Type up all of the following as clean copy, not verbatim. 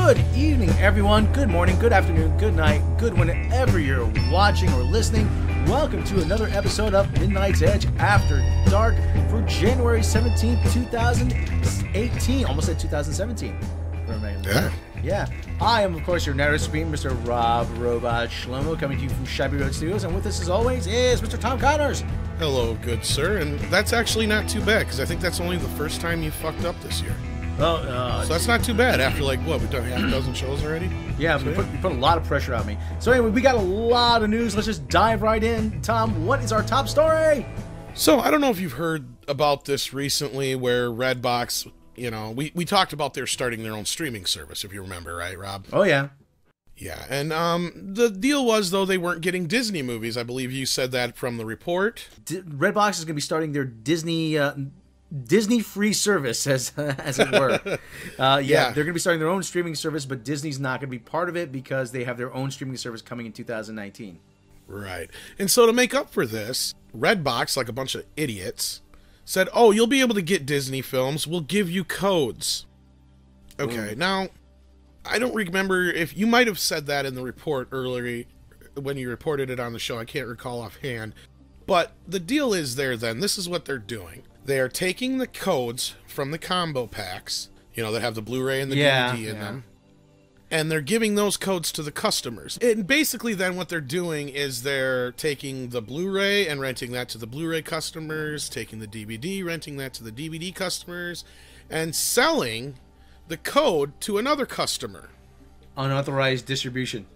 Good evening, everyone. Good morning, good afternoon, good night, good whenever you're watching or listening. Welcome to another episode of Midnight's Edge After Dark for January 17th, 2018. Almost said 2017. Yeah. I am, of course, your narrator screen, Mr. Rob Robot Shlomo, coming to you from Shabby Road Studios. And with us, as always, is Mr. Tom Connors. Hello, good sir. And that's actually not too bad, because I think that's only the first time you fucked up this year. So that's not too bad after, like, what, we've done half a dozen shows already? Yeah, so you put a lot of pressure on me. So anyway, we got a lot of news. Let's just dive right in. Tom, what is our top story? So, I don't know if you've heard about this recently, where Redbox, you know, we talked about their starting their own streaming service, if you remember, right, Rob? Oh, yeah. Yeah, and the deal was, though, they weren't getting Disney movies. I believe you said that from the report. Redbox is going to be starting their Disney free service, as it were. They're going to be starting their own streaming service, but Disney's not going to be part of it because they have their own streaming service coming in 2019. Right. And so to make up for this, Redbox, like a bunch of idiots, said, oh, you'll be able to get Disney films. We'll give you codes. Okay, now, I don't remember if you might have said that in the report earlier when you reported it on the show. I can't recall offhand. But the deal is there then, this is what they're doing. They are taking the codes from the combo packs, you know, that have the Blu-ray and the DVD in them, and they're giving those codes to the customers. And basically then what they're doing is they're taking the Blu-ray and renting that to the Blu-ray customers, taking the DVD, renting that to the DVD customers, and selling the code to another customer. Unauthorized distribution.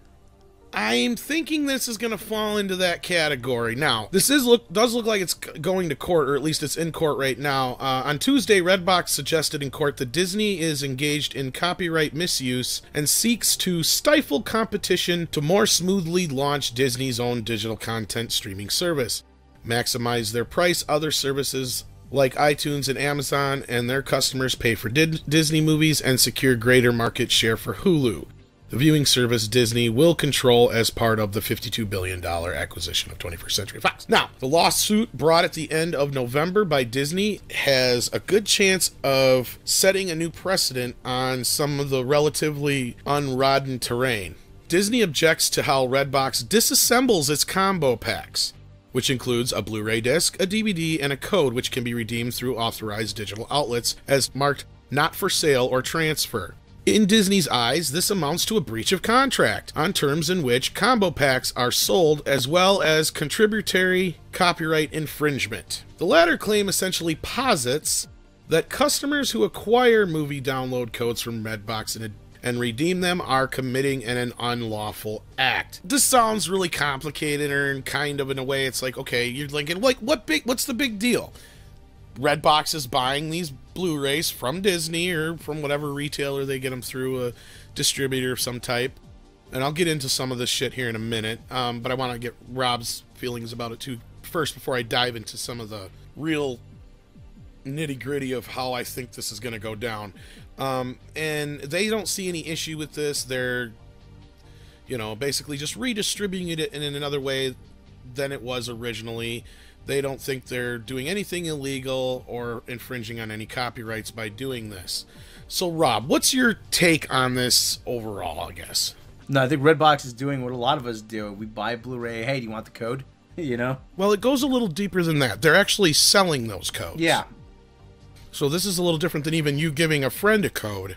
I'm thinking this is going to fall into that category. Now, this does look like it's going to court, or at least it's in court right now. On Tuesday, Redbox suggested in court that Disney is engaged in copyright misuse and seeks to stifle competition to more smoothly launch Disney's own digital content streaming service, maximize their price. Other services like iTunes and Amazon and their customers pay for Disney movies and secure greater market share for Hulu, the viewing service Disney will control as part of the $52 billion acquisition of 21st Century Fox. Now, the lawsuit brought at the end of November by Disney has a good chance of setting a new precedent on some of the relatively unrodden terrain. Disney objects to how Redbox disassembles its combo packs, which includes a Blu-ray disc, a DVD, and a code which can be redeemed through authorized digital outlets as marked not for sale or transfer. In Disney's eyes, this amounts to a breach of contract on terms in which combo packs are sold, as well as contributory copyright infringement. The latter claim essentially posits that customers who acquire movie download codes from Redbox and redeem them are committing an unlawful act. This sounds really complicated, or kind of in a way it's like, okay, you're thinking, like, what's the big deal? Redbox is buying these Blu-rays from Disney or from whatever retailer they get them through, a distributor of some type. And I'll get into some of this shit here in a minute, but I want to get Rob's feelings about it too first before I dive into some of the real nitty-gritty of how I think this is going to go down. And they don't see any issue with this. They're, you know, basically just redistributing it in another way than it was originally. They don't think they're doing anything illegal or infringing on any copyrights by doing this. So, Rob, what's your take on this overall, I guess? No, I think Redbox is doing what a lot of us do. We buy Blu-ray. Hey, do you want the code? You know? Well, it goes a little deeper than that. They're actually selling those codes. Yeah. So this is a little different than even you giving a friend a code.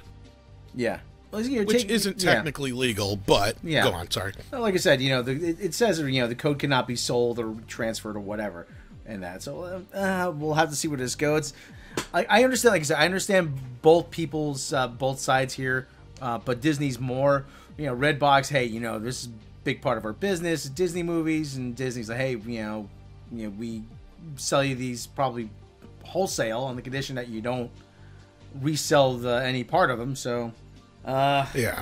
Yeah. Which isn't technically legal, but go on, sorry. Well, like I said, you know, it says, you know, the code cannot be sold or transferred or whatever, and that. So we'll have to see where this goes. I understand, like I said, I understand both people's both sides here, but Disney's more, you know, Redbox. Hey, you know, this is a big part of our business, Disney movies, and Disney's like, hey, you know, we sell you these probably wholesale on the condition that you don't resell any part of them. So. You're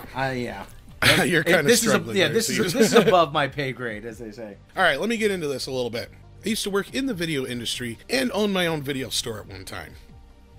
kind of struggling. This is above my pay grade, as they say. All right, let me get into this a little bit. I used to work in the video industry and own my own video store at one time,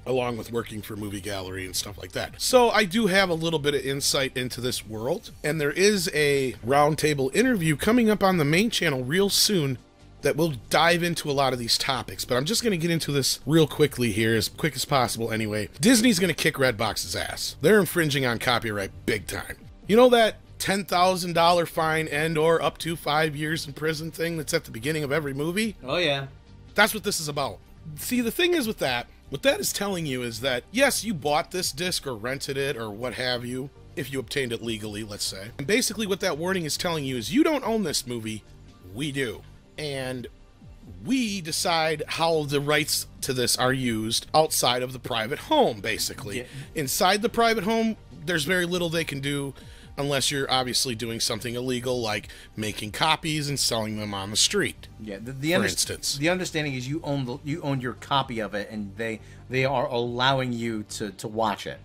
along with working for Movie Gallery and stuff like that. So I do have a little bit of insight into this world, and there is a roundtable interview coming up on the main channel real soon that we'll dive into a lot of these topics, but I'm just going to get into this real quickly here, as quick as possible anyway. Disney's going to kick Redbox's ass. They're infringing on copyright big time. You know that $10,000 fine and or up to 5 years in prison thing that's at the beginning of every movie? Oh, yeah. That's what this is about. See, the thing is with that, what that is telling you is that, yes, you bought this disc or rented it or what have you, if you obtained it legally, let's say. And basically what that warning is telling you is you don't own this movie, we do. And we decide how the rights to this are used outside of the private home, basically. Yeah. Inside the private home, there's very little they can do unless you're obviously doing something illegal like making copies and selling them on the street. Yeah, for instance. The understanding is you own your copy of it, and they are allowing you to watch it.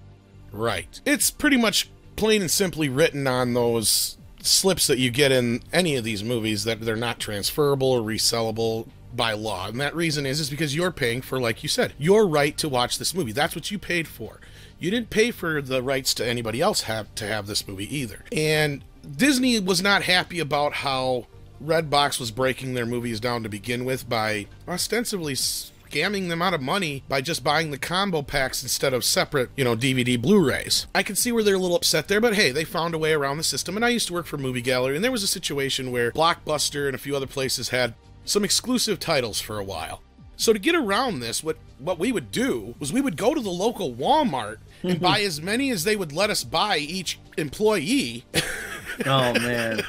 Right. It's pretty much plain and simply written on those slips that you get in any of these movies that they're not transferable or resellable by law. And that reason is because you're paying for, like you said, your right to watch this movie. That's what you paid for. You didn't pay for the rights to anybody else to have this movie either. And Disney was not happy about how Redbox was breaking their movies down to begin with by ostensibly scamming them out of money by just buying the combo packs instead of separate, DVD Blu-rays. I can see where they're a little upset there, but hey, they found a way around the system. And I used to work for Movie Gallery, and there was a situation where Blockbuster and a few other places had some exclusive titles for a while. So to get around this, what we would do was we would go to the local Walmart and buy as many as they would let us buy each employee. Oh, man.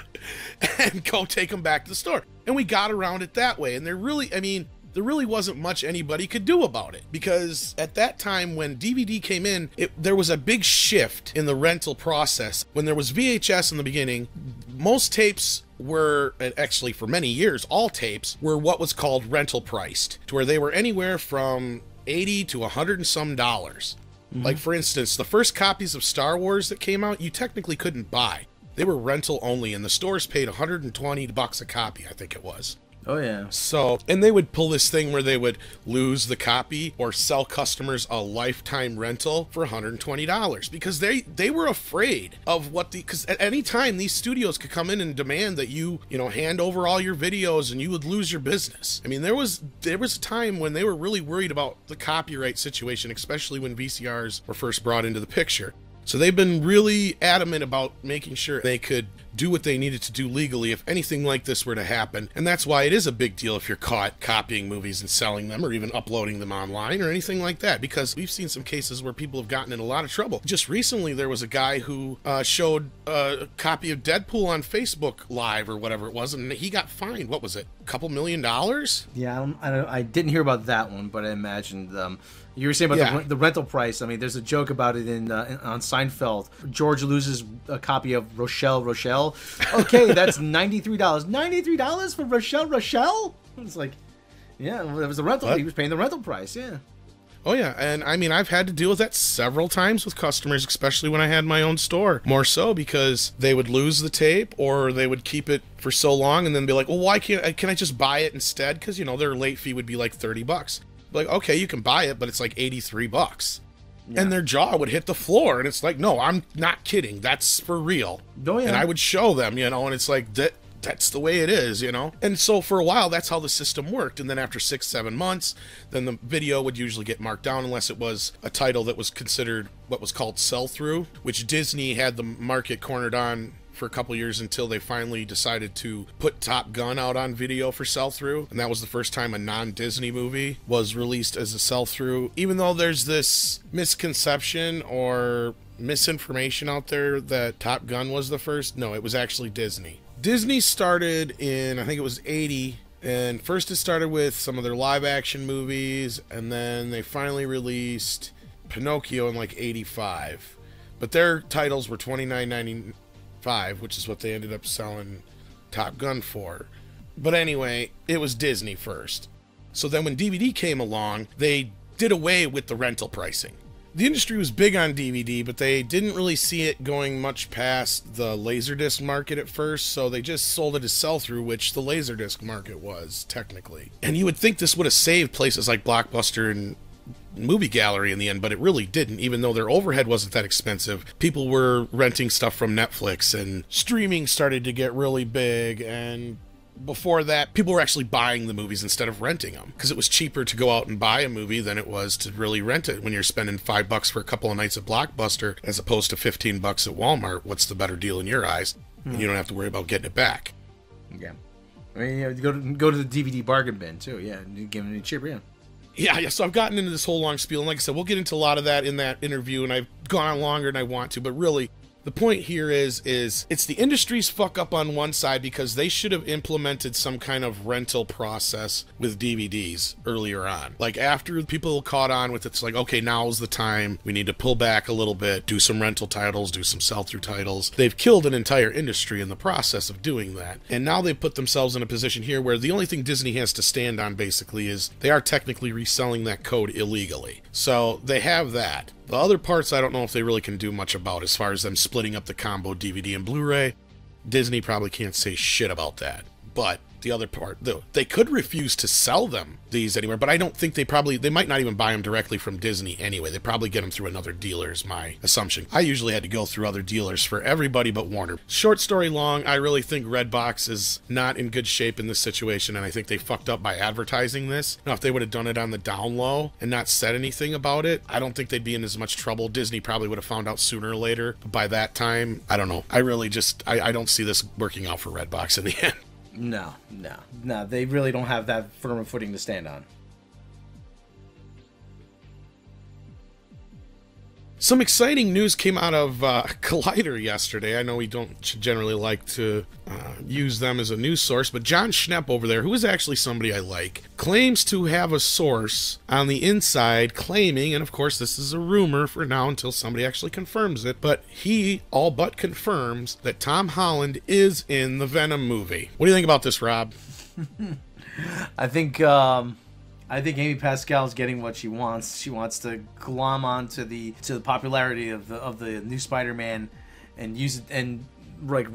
And go take them back to the store. And we got around it that way. And there really wasn't much anybody could do about it, because at that time when DVD came in, there was a big shift in the rental process. When there was VHS in the beginning, most tapes were, and actually for many years, all tapes were what was called rental priced, to where they were anywhere from $80 to $100 and some dollars. Mm-hmm. Like, for instance, the first copies of Star Wars that came out, you technically couldn't buy. They were rental only, and the stores paid $120 a copy, I think it was. Oh, yeah. So, and they would pull this thing where they would lose the copy or sell customers a lifetime rental for $120 because they were afraid of because at any time these studios could come in and demand that you hand over all your videos and you would lose your business. I mean, there was a time when they were really worried about the copyright situation, especially when VCRs were first brought into the picture. So they've been really adamant about making sure they could do what they needed to do legally if anything like this were to happen. And that's why it is a big deal if you're caught copying movies and selling them or even uploading them online or anything like that, because we've seen some cases where people have gotten in a lot of trouble. Just recently, there was a guy who showed a copy of Deadpool on Facebook Live or whatever it was, and he got fined. What was it? A couple $1 million? Yeah, I didn't hear about that one, but I imagined you were saying about the rental price. I mean, there's a joke about it on Seinfeld. George loses a copy of Rochelle. Okay, that's $93. $93 for Rochelle? It's like, yeah, it was a rental. What? He was paying the rental price, yeah. Oh, yeah, and I mean, I've had to deal with that several times with customers, especially when I had my own store. More so because they would lose the tape or they would keep it for so long and then be like, well, why can I just buy it instead? Because, their late fee would be like $30. Like, okay, you can buy it, but it's like $83. Yeah. And their jaw would hit the floor, and it's like, no, I'm not kidding. That's for real. Oh, yeah. And I would show them, and it's like, that's the way it is, And so for a while, that's how the system worked. And then after 6-7 months, then the video would usually get marked down unless it was a title that was considered what was called sell-through, which Disney had the market cornered on for a couple years until they finally decided to put Top Gun out on video for sell-through, and that was the first time a non-Disney movie was released as a sell-through. Even though there's this misconception or misinformation out there that Top Gun was the first, no, it was actually Disney. Disney started in, I think it was 80, and first it started with some of their live-action movies, and then they finally released Pinocchio in like 85. But their titles were $29.95, which is what they ended up selling Top Gun for. But anyway, it was Disney first. So then when DVD came along, they did away with the rental pricing. The industry was big on DVD, but they didn't really see it going much past the Laserdisc market at first, so they just sold it as sell-through, which the Laserdisc market was, technically. And you would think this would have saved places like Blockbuster and Movie Gallery in the end, but it really didn't. Even though their overhead wasn't that expensive, people were renting stuff from Netflix, and streaming started to get really big, and before that, people were actually buying the movies instead of renting them because it was cheaper to go out and buy a movie than it was to really rent it. When you're spending $5 for a couple of nights at Blockbuster as opposed to $15 at Walmart, what's the better deal in your eyes? And you don't have to worry about getting it back. Yeah. I mean, you know, go to the DVD bargain bin, too. Yeah, and give it cheaper, yeah. Yeah, so I've gotten into this whole long spiel, and like I said, we'll get into a lot of that in that interview, and I've gone on longer than I want to, but really, the point here is it's the industry's fuck up on one side because they should have implemented some kind of rental process with DVDs earlier on. Like, after people caught on with it's like, okay, now's the time, we need to pull back a little bit, do some rental titles, do some sell-through titles. They've killed an entire industry in the process of doing that. And now they've put themselves in a position here where the only thing Disney has to stand on, basically, is they are technically reselling that code illegally. So they have that. The other parts, I don't know if they really can do much about as far as them splitting up the combo DVD and Blu-ray. Disney probably can't say shit about that. But the other part, though, they could refuse to sell them these anywhere, but I don't think they might not even buy them directly from Disney anyway. They probably get them through another dealer is my assumption. I usually had to go through other dealers for everybody but Warner. Short story long, I really think Redbox is not in good shape in this situation, and I think they fucked up by advertising this. Now, if they would have done it on the down low and not said anything about it, I don't think they'd be in as much trouble. Disney probably would have found out sooner or later. But by that time, I don't know. I really just, I don't see this working out for Redbox in the end. No, they really don't have that firm footing to stand on. Some exciting news came out of Collider yesterday. I know we don't generally like to use them as a news source, but John Schnepp over there, who is actually somebody I like, claims to have a source on the inside claiming, and of course this is a rumor for now until somebody actually confirms it, but he all but confirms that Tom Holland is in the Venom movie. What do you think about this, Rob? I think Amy Pascal's getting what she wants. She wants to glom onto the popularity of the new Spider-Man and use it, and like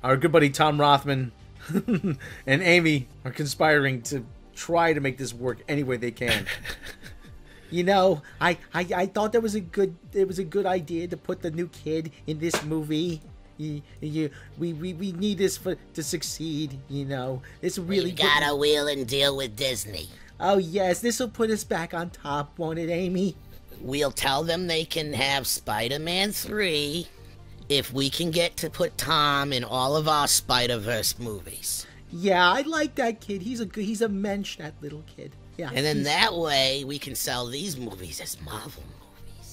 our good buddy Tom Rothman and Amy are conspiring to try to make this work any way they can. You know, I thought it was a good idea to put the new kid in this movie. We need this to succeed, you know. It's really we gotta wheel and deal with Disney. Oh yes, this will put us back on top, won't it, Amy? We'll tell them they can have Spider-Man 3 if we can get to put Tom in all of our Spider-Verse movies. Yeah, I like that kid. He's a mensch, that little kid. Yeah. And then that way we can sell these movies as Marvel movies.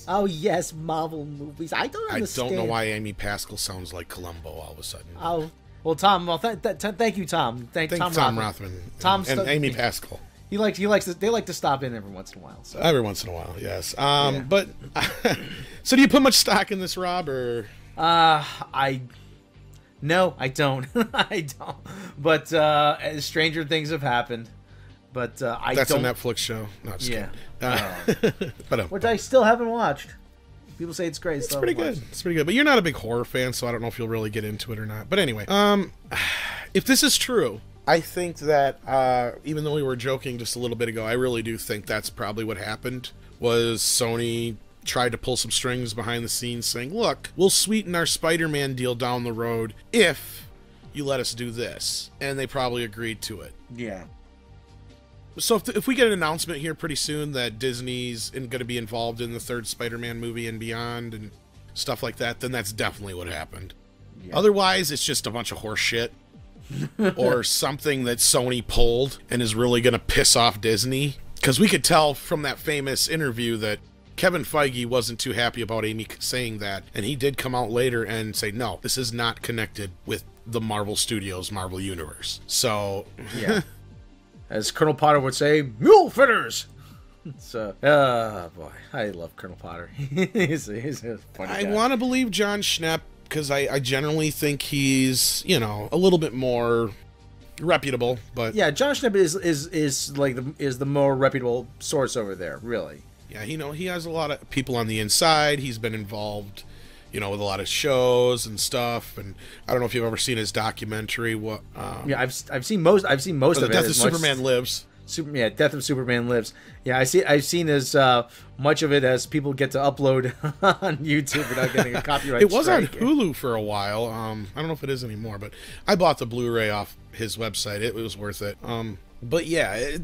Oh yes, Marvel movies. I don't understand. I don't know why Amy Pascal sounds like Columbo all of a sudden. Oh, well, Tom. Well, thank you, Tom. Thank Tom Rothman. And Amy Pascal. They like to stop in every once in a while. So. Every once in a while, yes. Yeah. But so do you put much stock in this, Rob, or? No, I don't. I don't. But stranger things have happened. But That's a Netflix show. No, just kidding. But which I still haven't watched. People say it's great. It's pretty good. It's pretty good. But you're not a big horror fan, so I don't know if you'll really get into it or not. But anyway, if this is true, I think that even though we were joking just a little bit ago, I really do think that's probably what happened. Was Sony tried to pull some strings behind the scenes saying, look, we'll sweeten our Spider-Man deal down the road if you let us do this. And they probably agreed to it. Yeah. So if we get an announcement here pretty soon that Disney's going to be involved in the third Spider-Man movie and beyond and stuff like that, then that's definitely what happened. Yeah. Otherwise, it's just a bunch of horse shit or something that Sony pulled and is really going to piss off Disney. Because we could tell from that famous interview that Kevin Feige wasn't too happy about Amy saying that, and he did come out later and say, no, this is not connected with the Marvel Studios Marvel Universe. So, yeah. As Colonel Potter would say, mule fitters! So, boy, I love Colonel Potter. he's a funny guy. I want to believe John Schnepp, because I generally think he's, a little bit more reputable, but... Yeah, John Schnepp is the more reputable source over there, really. Yeah, he has a lot of people on the inside. He's been involved, with a lot of shows and stuff. And I don't know if you've ever seen his documentary. Yeah, I've seen most of it. The Death of Superman Lives. Death of Superman Lives. Yeah, I've seen as much of it as people get to upload on YouTube without getting a copyright It was on strike. Hulu for a while. I don't know if it is anymore, but I bought the Blu-ray off his website. It was worth it. But yeah,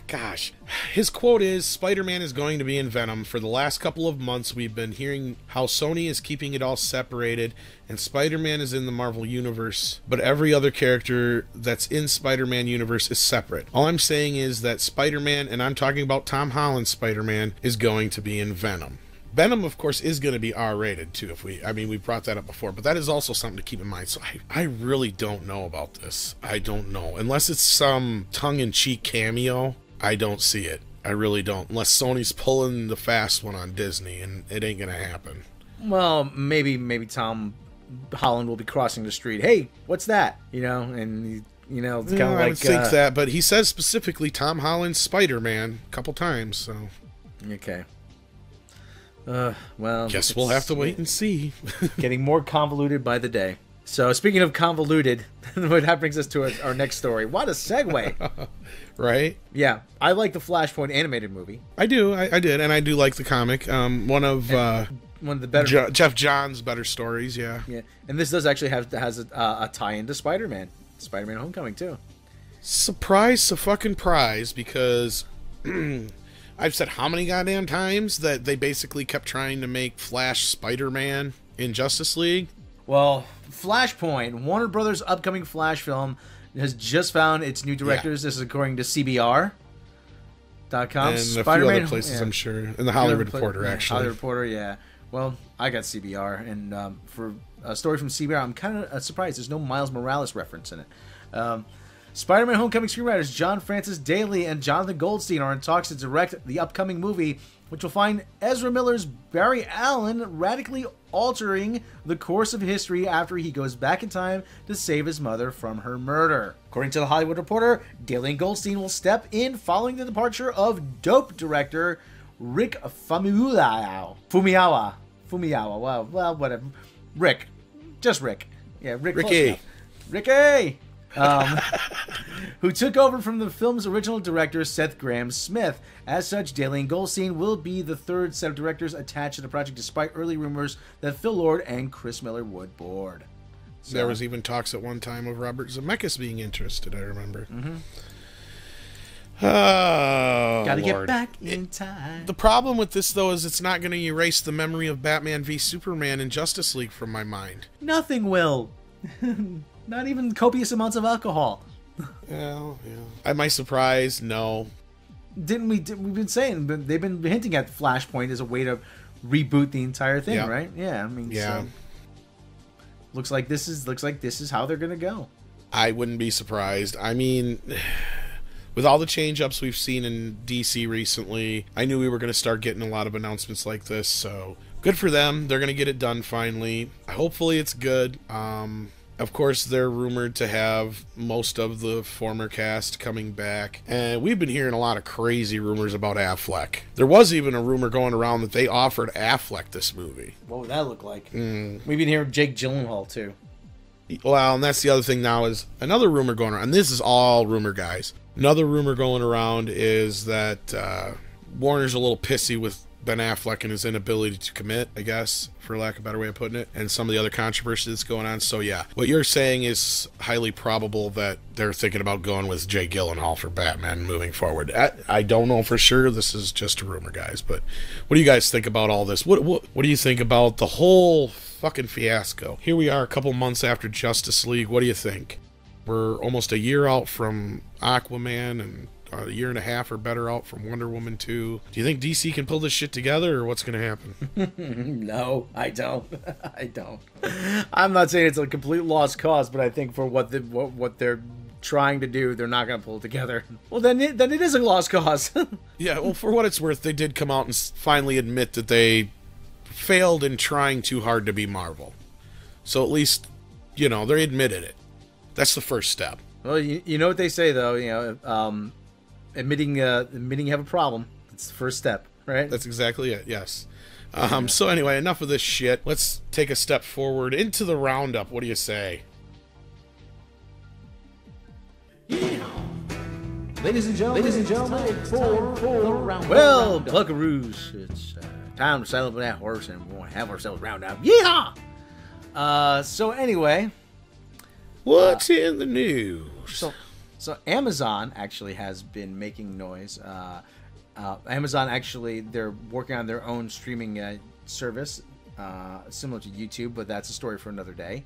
gosh, his quote is, Spider-Man is going to be in Venom. For the last couple of months, we've been hearing how Sony is keeping it all separated, and Spider-Man is in the Marvel Universe, but every other character that's in Spider-Man universe is separate. All I'm saying is that Spider-Man, and I'm talking about Tom Holland's Spider-Man, is going to be in Venom. Venom, of course, is going to be R-rated, too, we brought that up before, but that is also something to keep in mind. So I really don't know about this. I don't know. Unless it's some tongue-in-cheek cameo, I don't see it. I really don't. Unless Sony's pulling the fast one on Disney, and it ain't going to happen. Well, maybe Tom Holland will be crossing the street. Hey, what's that? You know, and... You know, it's kind of like... I would think that, but he says specifically Tom Holland's Spider-Man a couple times, so... Okay. Well... Guess we'll have to wait and see. Getting more convoluted by the day. So, speaking of convoluted, that brings us to our next story. What a segue! Right? Yeah. I like the Flashpoint animated movie. I do. I did, and I do like the comic. One of the better... Jeff Johns' better stories, yeah. Yeah. And this does actually has a tie-in to Spider-Man. Spider-Man Homecoming, too. Surprise fucking prize, because I've said how many goddamn times that they basically kept trying to make Flash Spider-Man in Justice League? Well, Flashpoint, Warner Brothers' upcoming Flash film, has just found its new directors. Yeah. This is according to CBR.com. And a few other places, I'm sure. And the Hollywood Reporter, actually. Hollywood Reporter, yeah. Well, I got CBR, and for a story from CBR, I'm kind of surprised there's no Miles Morales reference in it. Spider-Man Homecoming screenwriters John Francis Daley and Jonathan Goldstein are in talks to direct the upcoming movie, which will find Ezra Miller's Barry Allen radically altering the course of history after he goes back in time to save his mother from her murder. According to the Hollywood Reporter, Daley and Goldstein will step in following the departure of Dope director Rick Famuyiwa. Well, whatever. Rick. Just Rick. Yeah, Ricky. Ricky! Who took over from the film's original director, Seth Grahame-Smith. As such, Daley and Goldstein will be the third set of directors attached to the project, despite early rumors that Phil Lord and Chris Miller would board. So, there was even talks at one time of Robert Zemeckis being interested, I remember. Mm-hmm. Oh, gotta Lord. get back in time. The problem with this, though, is it's not going to erase the memory of Batman v Superman and Justice League from my mind. Nothing will. Not even copious amounts of alcohol. Well, yeah. Am I surprised? No. We've been saying, but they've been hinting at Flashpoint as a way to reboot the entire thing, Yep. right? Yeah, I mean, yeah. So, looks like this is how they're gonna go. I wouldn't be surprised. I mean, with all the change-ups we've seen in DC recently, I knew we were going to start getting a lot of announcements like this, so good for them. They're going to get it done finally. Hopefully it's good. Of course, they're rumored to have most of the former cast coming back, and we've been hearing a lot of crazy rumors about Affleck. There was even a rumor going around that they offered Affleck this movie. What would that look like? We've been hearing Jake Gyllenhaal, too. Well, and that's the other thing now is another rumor going around. And this is all rumor, guys. Another rumor going around is that Warner's a little pissy with Ben Affleck and his inability to commit, I guess, for lack of a better way of putting it, and some of the other controversy that's going on. So, yeah, what you're saying is highly probable that they're thinking about going with Jake Gyllenhaal for Batman moving forward. I don't know for sure. This is just a rumor, guys. But what do you guys think about all this? What do you think about the whole fucking fiasco? Here we are a couple months after Justice League. What do you think? We're almost a year out from Aquaman and a year and a half or better out from Wonder Woman 2. Do you think DC can pull this shit together, or what's going to happen? No, I don't. I don't. I'm not saying it's a complete lost cause, but I think for what they're trying to do, they're not going to pull it together. Well, then it is a lost cause. Yeah, well, for what it's worth, they did come out and finally admit that they failed in trying too hard to be Marvel. So at least, they admitted it. That's the first step. Well, you know what they say, though, admitting you have a problem. It's the first step, right? That's exactly it, yes. So anyway, enough of this shit. Let's take a step forward into the roundup. What do you say? The Ladies and gentlemen, for the round. Well, Buckaroos, it's time to settle that horse and we'll have ourselves round up. Yeehaw! So anyway, what's in the news? So Amazon actually has been making noise. Amazon actually, they're working on their own streaming service, similar to YouTube, but that's a story for another day.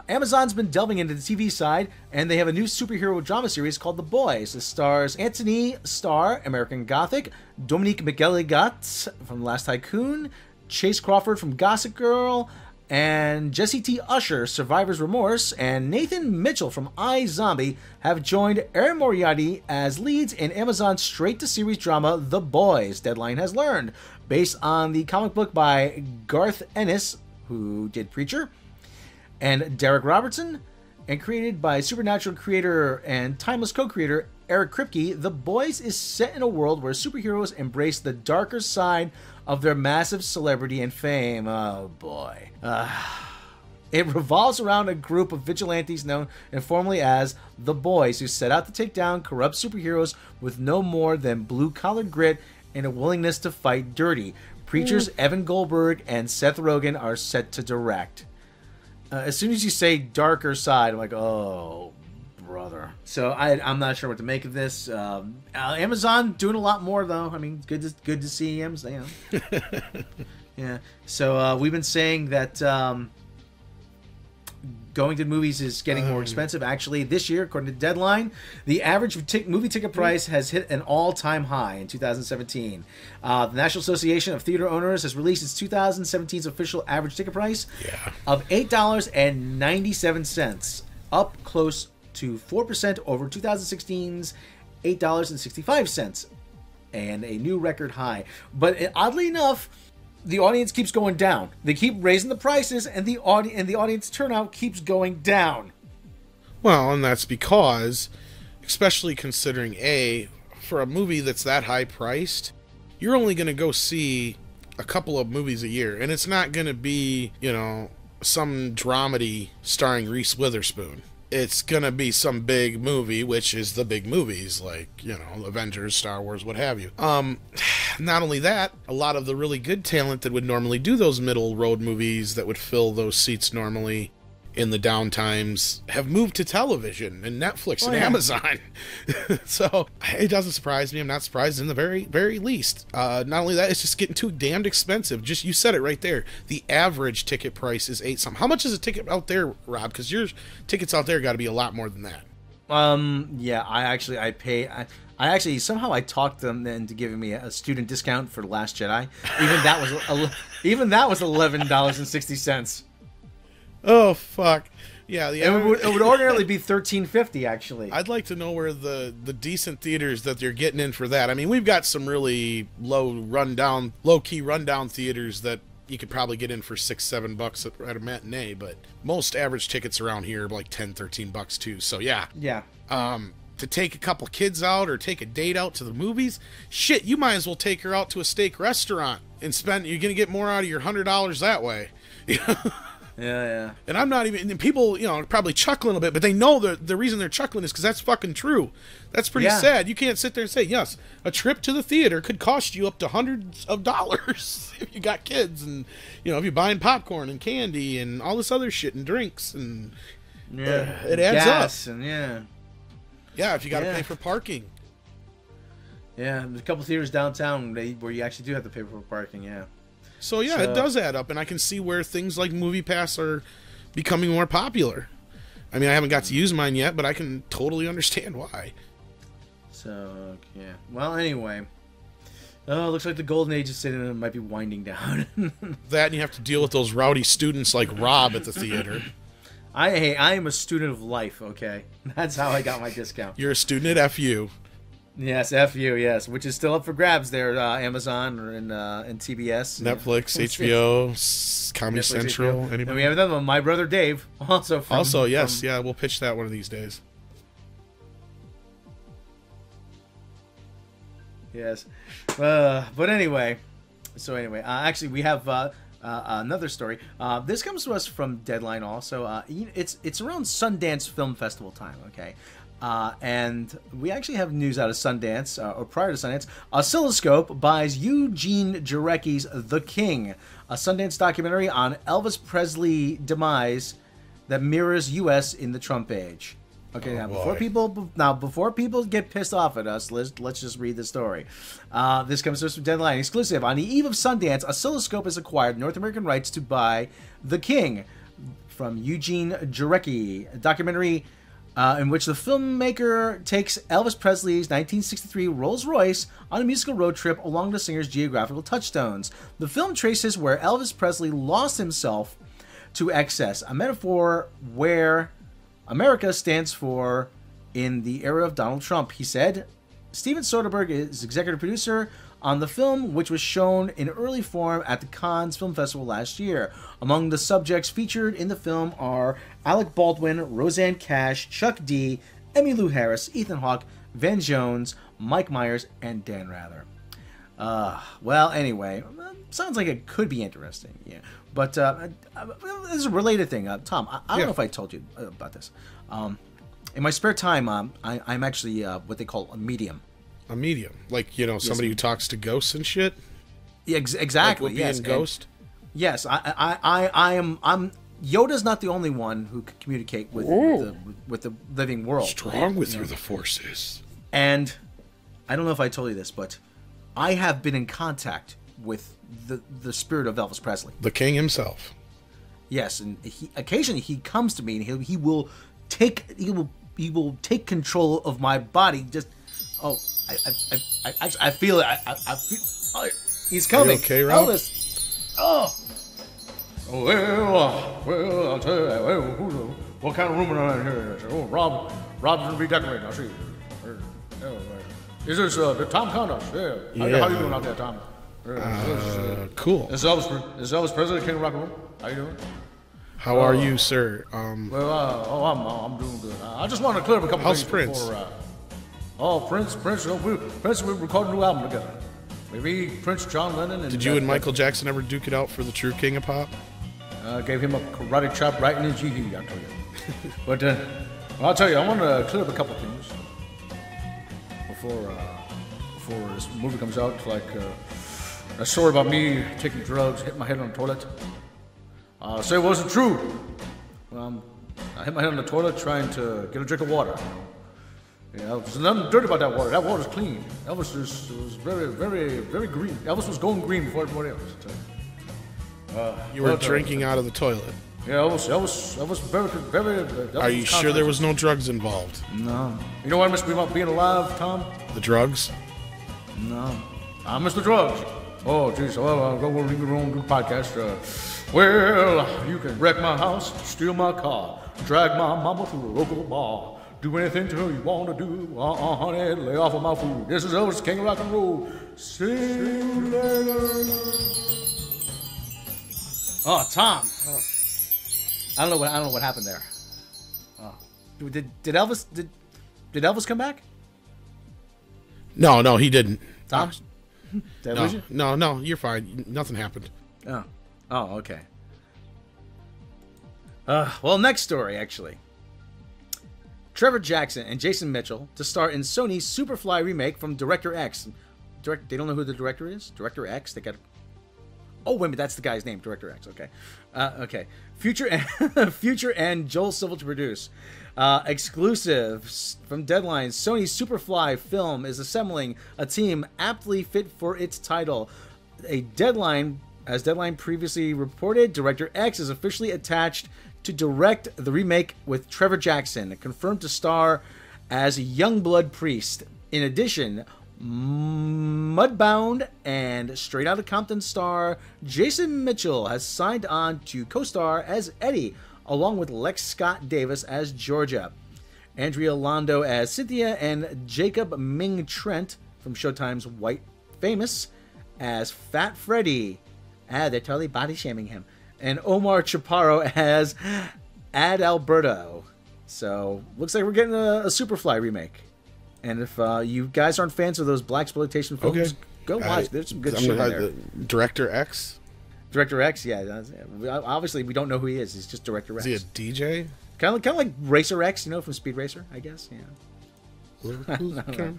Amazon's been delving into the TV side, and they have a new superhero drama series called The Boys. It stars Anthony Starr, American Gothic, Dominique McElligott from The Last Tycoon, Chase Crawford from Gossip Girl, and Jesse T. Usher, Survivor's Remorse, and Nathan Mitchell from iZombie have joined Erin Moriarty as leads in Amazon's straight-to-series drama The Boys, Deadline has learned, based on the comic book by Garth Ennis, who did Preacher, and Derek Robertson, and created by Supernatural creator and Timeless co-creator Eric Kripke. The Boys is set in a world where superheroes embrace the darker side of their massive celebrity and fame. Oh boy. It revolves around a group of vigilantes known informally as The Boys, who set out to take down corrupt superheroes with no more than blue-collar grit and a willingness to fight dirty. Preacher's Evan Goldberg and Seth Rogen are set to direct. As soon as you say darker side, I'm like, oh, brother. So I'm not sure what to make of this. Amazon doing a lot more, though. I mean, good to see Amazon. You know. Yeah. So we've been saying that going to movies is getting more expensive. Actually, this year, according to Deadline, the average movie ticket price has hit an all-time high in 2017. The National Association of Theater Owners has released its 2017's official average ticket price of $8.97, up close to 4% over 2016's $8.65, and a new record high. But oddly enough, the audience keeps going down. They keep raising the prices, and the audience turnout keeps going down. Well, and that's because, especially considering for a movie that's that high priced, you're only going to go see a couple of movies a year, and it's not going to be, some dramedy starring Reese Witherspoon. It's going to be some big movie, which is the big movies, like, Avengers, Star Wars, what have you. Not only that, a lot of the really good talent that would normally do those middle road movies that would fill those seats normally in the downtimes have moved to television and Netflix and Amazon. So it doesn't surprise me. I'm not surprised in the very, very least. Not only that, it's just getting too damned expensive. Just, you said it right there. The average ticket price is $8 something. How much is a ticket out there, Rob? Because your tickets out there got to be a lot more than that. Yeah, I actually somehow I talked them into giving me a student discount for The Last Jedi. Even that was $11.60. Oh fuck! Yeah, it would ordinarily be $13.50. Actually, I'd like to know where the decent theaters that you're getting in for that. I mean, we've got some really low key rundown theaters that you could probably get in for $6-7 at a matinee, but most average tickets around here are like $10-13 too. So yeah. To take a couple kids out or take a date out to the movies, shit, you might as well take her out to a steak restaurant and you're gonna get more out of your $100 that way. Yeah. And I'm not even, and people, are probably chuckling a bit, but they know the reason they're chuckling is because that's fucking true. That's pretty sad. You can't sit there and say, yes, a trip to the theater could cost you up to hundreds of dollars if you got kids, and, if you're buying popcorn and candy and all this other shit and drinks, and it adds gas up. And yeah, if you got to pay for parking. Yeah, there's a couple theaters downtown where you actually do have to pay for parking, So it does add up, and I can see where things like MoviePass are becoming more popular. I mean, I haven't got to use mine yet, but I can totally understand why. So, yeah. Well, anyway. Oh, looks like the golden age of cinema might be winding down. That, and you have to deal with those rowdy students like Rob at the theater. I am a student of life, okay? That's how I got my discount. You're a student at FU. Yes, FU, yes, which is still up for grabs there, Amazon or in TBS. Netflix, HBO, Comedy Netflix, Central. HBO. Anybody? And we have another one, My Brother Dave, also from... Yes, we'll pitch that one of these days. Yes. But anyway, actually we have another story. This comes to us from Deadline also. It's around Sundance Film Festival time, okay? And we actually have news out of Sundance, or prior to Sundance. Oscilloscope buys Eugene Jarecki's The King, a Sundance documentary on Elvis Presley demise that mirrors U.S. in the Trump age. Okay, before people get pissed off at us, let's just read the story. This comes to us from Deadline exclusive. On the eve of Sundance, Oscilloscope has acquired North American rights to buy The King from Eugene Jarecki, a documentary in which the filmmaker takes Elvis Presley's 1963 Rolls-Royce on a musical road trip along the singer's geographical touchstones. The film traces where Elvis Presley lost himself to excess, a metaphor where America stands for in the era of Donald Trump, he said. Steven Soderbergh is executive producer on the film, which was shown in early form at the Cannes Film Festival last year. Among the subjects featured in the film are Alec Baldwin, Roseanne Cash, Chuck D, Emmylou Harris, Ethan Hawke, Van Jones, Mike Myers, and Dan Rather. Well, anyway, sounds like it could be interesting. Yeah, but this is a related thing. Tom, I don't know if I told you about this. In my spare time, I'm actually what they call a medium. A medium, like somebody who talks to ghosts and shit. Yeah, exactly. Like yes, ghost. Yes, I am. Yoda's not the only one who can communicate with the living world. Strong with you, the forces. And I don't know if I told you this, but I have been in contact with the spirit of Elvis Presley, the king himself. Yes, and occasionally he comes to me and he will take control of my body. Just I feel it. I feel. Oh, he's coming. Are you okay, Rob? Elvis. Oh. Well, I'll tell you. Well, what kind of room around here? Oh, Rob's gonna be decorating. I see. Is this the Tom Condos? Yeah. How you doing out there, Tom? Cool. Is Elvis Presley, King of Rock and Roll? How you doing? How are you, sir? I'm doing good. I just wanted to clear up a couple How's things Prince? Before, Prince, we recorded a new album together. Maybe Prince, John Lennon, and... Did you and Michael Jackson ever duke it out for the true king of pop? Gave him a karate chop right in his GD, I tell you. But I'll tell you, I want to clear up a couple things before this movie comes out. Like a story about me taking drugs, hitting my head on the toilet. Say it wasn't true. I hit my head on the toilet trying to get a drink of water. There's nothing dirty about that water. That water's clean. Elvis was very, very, very green. Elvis was going green before everybody else. You were drinking out of the toilet. Yeah, Elvis very, very. Elvis Are you sure there was no drugs involved? No. You know what I miss about being alive, Tom? The drugs? No. I miss the drugs. Oh, jeez. Well, I'll go read your own podcast. Well, you can wreck my house, steal my car, drag my mama through a local bar. Do anything to her you want to do. Honey, lay off of my food. This is Elvis, King of Rock and Roll. See you later. Oh, Tom. I don't know what happened there. Did Elvis come back? No, he didn't. Tom? No, you're fine. Nothing happened. Oh, okay. Well, next story, actually. Trevor Jackson and Jason Mitchell to star in Sony's Superfly remake from Director X. They don't know who the director is? Director X? They got... Oh, wait a minute, that's the guy's name, Director X. Okay. Okay. Future and Joel Civil to produce. Exclusive from Deadline, Sony's Superfly film is assembling a team aptly fit for its title. As Deadline previously reported, Director X is officially attached to direct the remake with Trevor Jackson, confirmed to star as a Youngblood priest. In addition, Mudbound and Straight Outta Compton star Jason Mitchell has signed on to co-star as Eddie, along with Lex Scott Davis as Georgia, Andrea Londo as Cynthia, and Jacob Ming Trent from Showtime's White Famous as Fat Freddy. They're totally body shaming him. And Omar Chaparro as Adalberto. So, looks like we're getting a Superfly remake. And if you guys aren't fans of those blaxploitation films, go watch. There's some good shit in there. Director X? Director X, yeah. Obviously, we don't know who he is. He's just Director X. Is he a DJ? Kind of like Racer X, you know, from Speed Racer, I guess. Yeah. Here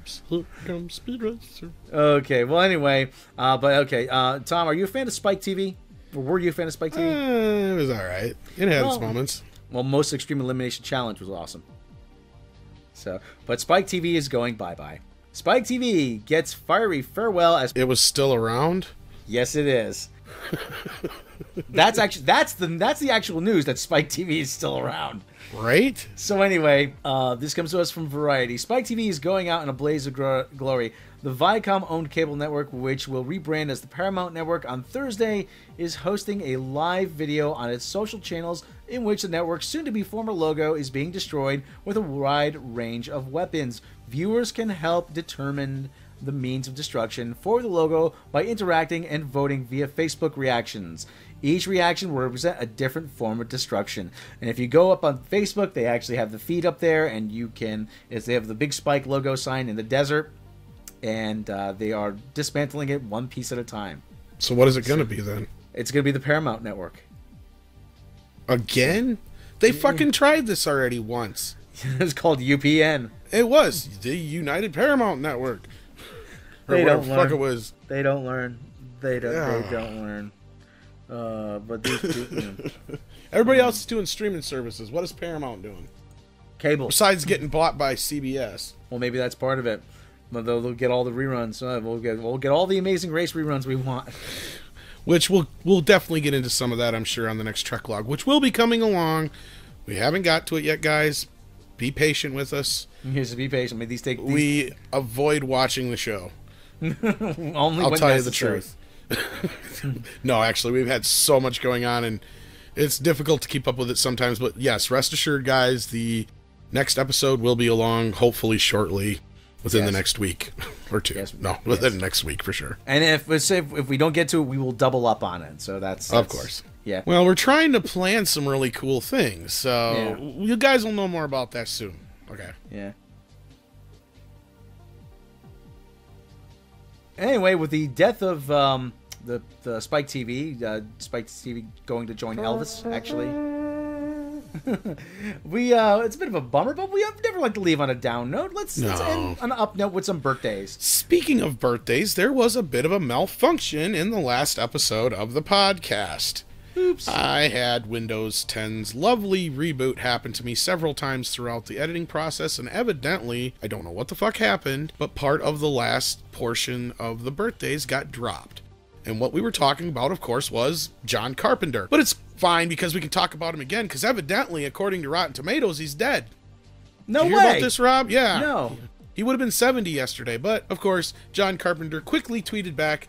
comes Speed Racer. Okay. Well, anyway, Tom, are you a fan of Spike TV? Or were you a fan of Spike TV? It was all right. It had its moments. Well, Most Extreme Elimination Challenge was awesome. So, but Spike TV is going bye-bye. Spike TV gets fiery farewell as it was still around. Yes, it is. That's the actual news that Spike TV is still around. Right? So anyway, this comes to us from Variety. Spike TV is going out in a blaze of glory. The Viacom-owned cable network, which will rebrand as the Paramount Network on Thursday, is hosting a live video on its social channels in which the network's soon-to-be former logo is being destroyed with a wide range of weapons. Viewers can help determine the means of destruction for the logo by interacting and voting via Facebook reactions. Each reaction will represent a different form of destruction. And if you go up on Facebook, they actually have the feed up there, and you can, as they have the big Spike logo sign in the desert, and they are dismantling it one piece at a time. So what is it going to be then? It's going to be the Paramount Network. Again? They fucking tried this already once. It's called UPN. It was the United Paramount Network. They don't learn. Fuck it was. They don't learn. They don't learn. But these two, Everybody else is doing streaming services. What is Paramount doing? Cable. Besides getting bought by CBS. Well, maybe that's part of it. But they'll get all the reruns. We'll get all the Amazing Race reruns we want. Which we'll definitely get into some of that, I'm sure, on the next Trek Log, which will be coming along. We haven't got to it yet, guys. Be patient with us. Here's to be patient. I mean, we avoid watching the show. Only I'll when tell necessary. you the truth. No, actually, we've had so much going on, and it's difficult to keep up with it sometimes. But yes, rest assured, guys, the next episode will be along, hopefully shortly, within the next week or two. Within next week for sure. And if we don't get to it, we will double up on it. So that's of course. Yeah. Well, we're trying to plan some really cool things, so you guys will know more about that soon. Okay. Yeah. Anyway, with the death of the Spike TV going to join Elvis, actually, it's a bit of a bummer, but we never like to leave on a down note. Let's end on an up note with some birthdays. Speaking of birthdays, there was a bit of a malfunction in the last episode of the podcast. Oops. I had Windows 10's lovely reboot happen to me several times throughout the editing process, and evidently, I don't know what the fuck happened, but part of the last portion of the birthdays got dropped. And what we were talking about, of course, was John Carpenter. But it's fine because we can talk about him again, because evidently, according to Rotten Tomatoes, he's dead. No way. Did you hear about this, Rob? Yeah. No. He would have been 70 yesterday, but, of course, John Carpenter quickly tweeted back,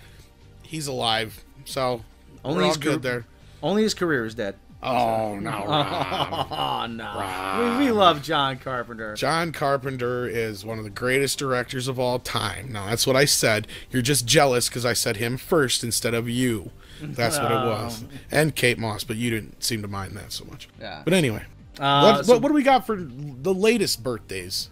he's alive. So, we're all good there. Only his career is dead. Oh, no, Rob. Oh, no. We love John Carpenter. John Carpenter is one of the greatest directors of all time. Now, that's what I said. You're just jealous because I said him first instead of you. That's what it was. And Kate Moss, but you didn't seem to mind that so much. Yeah. But anyway, what do we got for the latest birthdays?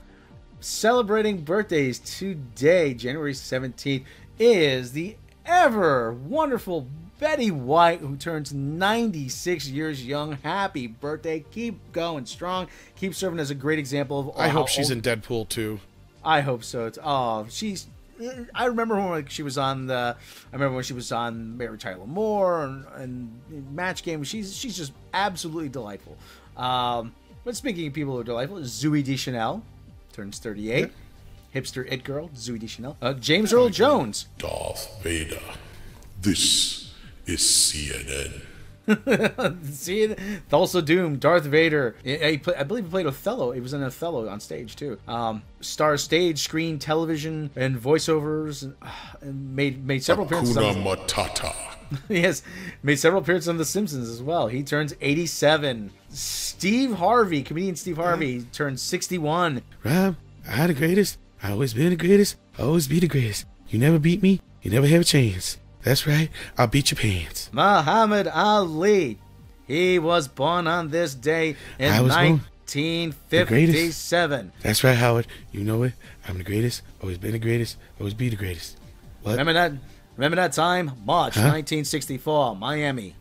Celebrating birthdays today, January 17th, is the ever wonderful Betty White, who turns 96 years young. Happy birthday. Keep going strong. Keep serving as a great example of I hope she's in Deadpool 2. I hope so. I remember when she was on Mary Tyler Moore and Match Game. She's just absolutely delightful. But speaking of people who are delightful, Zooey Deschanel turns 38. Yeah. Hipster it girl, Zooey Deschanel. James Earl Jones. Darth Vader. This is CNN. See, also Doom, Darth Vader. I believe he played Othello. He was in Othello on stage too. Stars stage, screen, television, and voiceovers, and made several appearances. Hakuna Matata. Yes, made several appearances on The Simpsons as well. He turns 87. Steve Harvey, comedian Steve Harvey, turns 61. Rob, I'm the greatest. I always been the greatest. I always be the greatest. You never beat me. You never have a chance. That's right. I'll beat your pants. Muhammad Ali. He was born on this day in 1957. That's right, Howard. You know it. I'm the greatest. Always been the greatest. Always be the greatest. What? Remember that time? March 1964, Miami,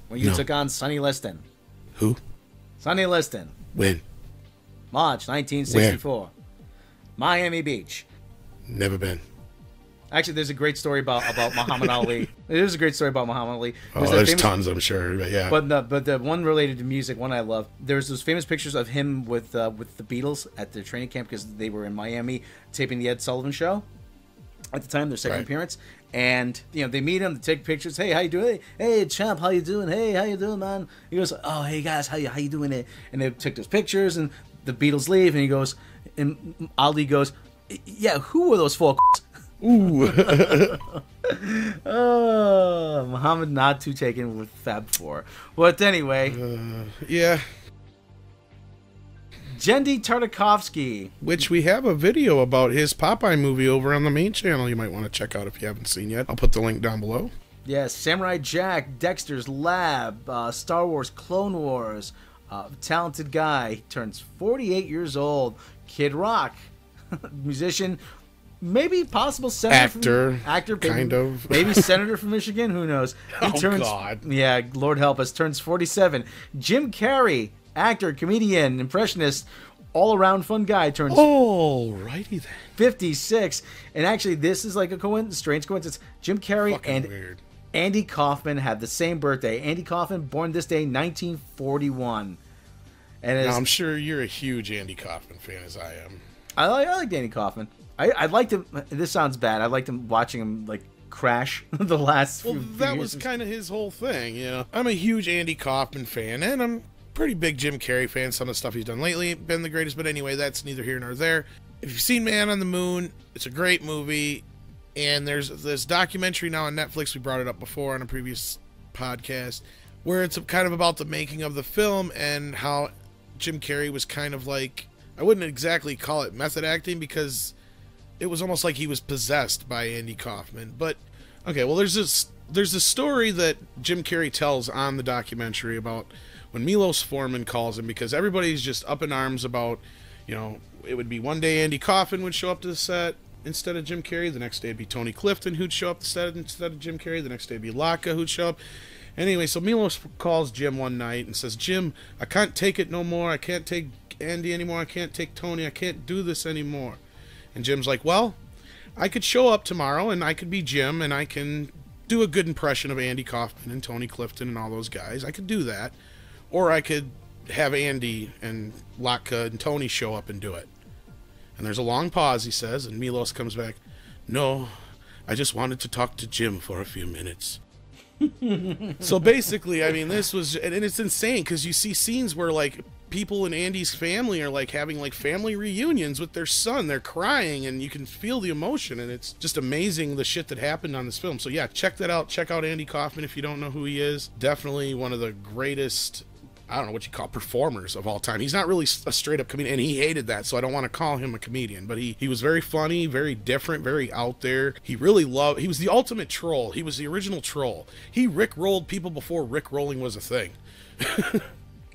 when you took on Sonny Liston. Who? Sonny Liston. When? March 1964. Miami Beach. Never been. Actually, there's a great story about Muhammad Ali. There's a great story about Muhammad Ali. There's tons, I'm sure. But yeah. But the one related to music, one I love. There's those famous pictures of him with the Beatles at their training camp because they were in Miami taping the Ed Sullivan Show at the time, their second appearance. And they meet him, they take pictures. Hey, how you doing? Hey, champ, how you doing? Hey, how you doing, man? He goes, oh, hey guys, how you doing? It? And they took those pictures, and the Beatles leave, and he goes, and Ali goes, yeah, who were those folks? Ooh. Oh, Muhammad not too taken with Fab Four. But anyway. Yeah. Genndy Tartakovsky. Which we have a video about his Popeye movie over on the main channel you might want to check out if you haven't seen yet. I'll put the link down below. Yes, Samurai Jack, Dexter's Lab, Star Wars Clone Wars, talented guy, turns 48 years old, Kid Rock, musician, maybe possible senator. Actor, kind of. Maybe senator from Michigan, who knows. God. Yeah, Lord help us, turns 47. Jim Carrey, actor, comedian, impressionist, all-around fun guy, turns alrighty then 56. And actually, this is like a strange coincidence. Jim Carrey and weird. Andy Kaufman have the same birthday. Andy Kaufman, born this day, 1941. And now, I'm sure you're a huge Andy Kaufman fan, as I am. I like Andy Kaufman. I liked him. This sounds bad. I liked him watching him like crash the last few years. That was kind of his whole thing, I'm a huge Andy Kaufman fan, and I'm pretty big Jim Carrey fan. Some of the stuff he's done lately been the greatest, but anyway, that's neither here nor there. If you've seen Man on the Moon, it's a great movie, and there's this documentary now on Netflix. We brought it up before on a previous podcast, where it's kind of about the making of the film and how Jim Carrey was kind of like, I wouldn't exactly call it method acting because it was almost like he was possessed by Andy Kaufman. But okay, well, there's this story that Jim Carrey tells on the documentary about when Milos Forman calls him, because everybody's just up in arms about, it would be one day Andy Kaufman would show up to the set instead of Jim Carrey. The next day it'd be Tony Clifton who'd show up to the set instead of Jim Carrey. The next day it'd be Laka who'd show up. Anyway, so Milos calls Jim one night and says, Jim, I can't take it no more. I can't take Andy anymore. I can't take Tony. I can't do this anymore. And Jim's like, well, I could show up tomorrow and I could be Jim and I can do a good impression of Andy Kaufman and Tony Clifton and all those guys. I could do that. Or I could have Andy and Latka and Tony show up and do it. And there's a long pause, he says, and Milos comes back, no, I just wanted to talk to Jim for a few minutes. So basically, I mean, this was, and it's insane because you see scenes where like people in Andy's family are like having like family reunions with their son. They're crying and you can feel the emotion, and it's just amazing the shit that happened on this film. So yeah, check that out. Check out Andy Kaufman if you don't know who he is. Definitely one of the greatest, I don't know what you call performers of all time. He's not really a straight up comedian, and he hated that, so I don't want to call him a comedian, but he was very funny, very different, very out there. He was the ultimate troll. He was the original troll. He Rick-rolled people before Rick-rolling was a thing.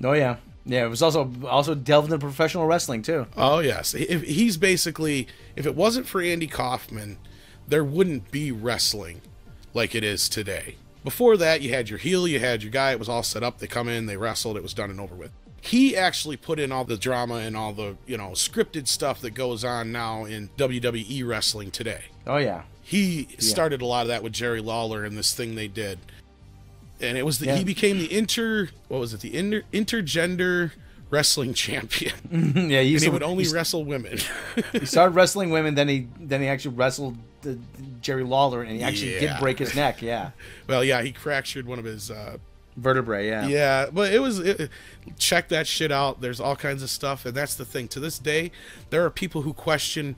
Oh yeah. Yeah, it was also delved into professional wrestling too. Oh yes. If it wasn't for Andy Kaufman, there wouldn't be wrestling like it is today. Before that, you had your heel, you had your guy, it was all set up, they come in, they wrestled, it was done and over with. He actually put in all the drama and all the, scripted stuff that goes on now in WWE wrestling today. Oh, yeah. He started a lot of that with Jerry Lawler and this thing they did. And it was he became the intergender wrestling champion. Yeah, he would only wrestle women. He started wrestling women, then he actually wrestled Jerry Lawler, and he actually did break his neck. Yeah. Well, yeah, he fractured one of his vertebrae. Yeah. Yeah, but check that shit out. There's all kinds of stuff, and that's the thing. To this day, there are people who question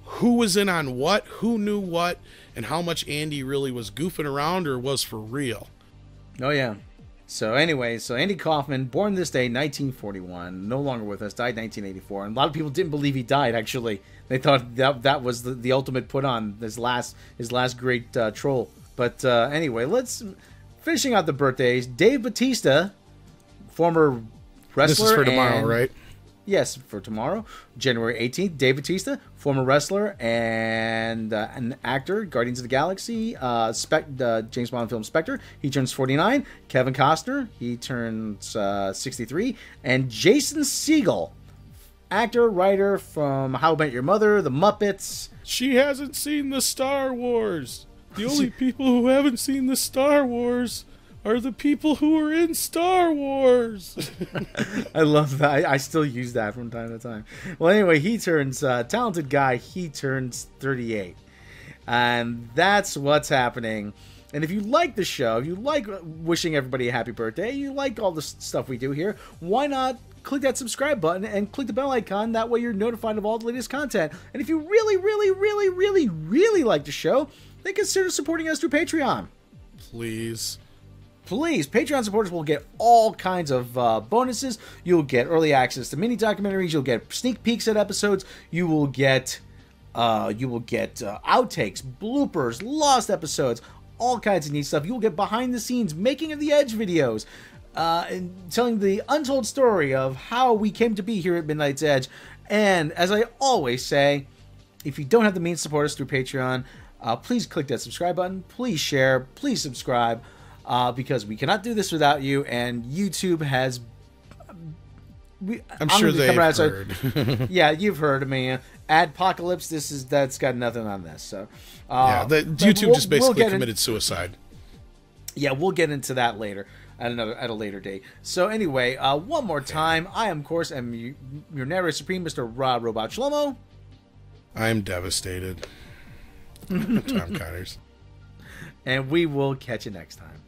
who was in on what, who knew what, and how much Andy really was goofing around or was for real. Oh yeah. So anyway, Andy Kaufman, born this day, 1941, no longer with us, died 1984. And a lot of people didn't believe he died, actually. They thought that was the ultimate put on, his last great troll. But anyway, let's, finishing out the birthdays, Dave Bautista, former wrestler. This is for tomorrow, right? Yes, for tomorrow, January 18th, Dave Bautista, former wrestler and an actor, Guardians of the Galaxy, James Bond film Spectre. He turns 49. Kevin Costner, he turns 63. And Jason Segel, actor, writer from How I Met Your Mother, The Muppets. She hasn't seen the Star Wars. The only people who haven't seen the Star Wars are the people who are in Star Wars. I love that. I still use that from time to time. Well, anyway, he turns, talented guy, he turns 38. And that's what's happening. And if you like the show, if you like wishing everybody a happy birthday, you like all the stuff we do here, why not click that subscribe button and click the bell icon? That way you're notified of all the latest content. And if you really, really, really, really, really like the show, then consider supporting us through Patreon. Please. Patreon supporters will get all kinds of bonuses. You'll get early access to mini documentaries. You'll get sneak peeks at episodes. You will get outtakes, bloopers, lost episodes, all kinds of neat stuff. You'll get behind the scenes making of the Edge videos, and telling the untold story of how we came to be here at Midnight's Edge. And as I always say, if you don't have the means to support us through Patreon, please click that subscribe button. Please share. Please subscribe. Because we cannot do this without you, and YouTube has... I'm sure they've heard. Yeah, you've heard of me. Adpocalypse, that's got nothing on this. So, YouTube just basically committed suicide. Yeah, we'll get into that later, at a later date. So anyway, one more time, I, of course, am your narrator supreme, Mr. Rob Robot Shlomo. I am devastated. Tom Connors. And we will catch you next time.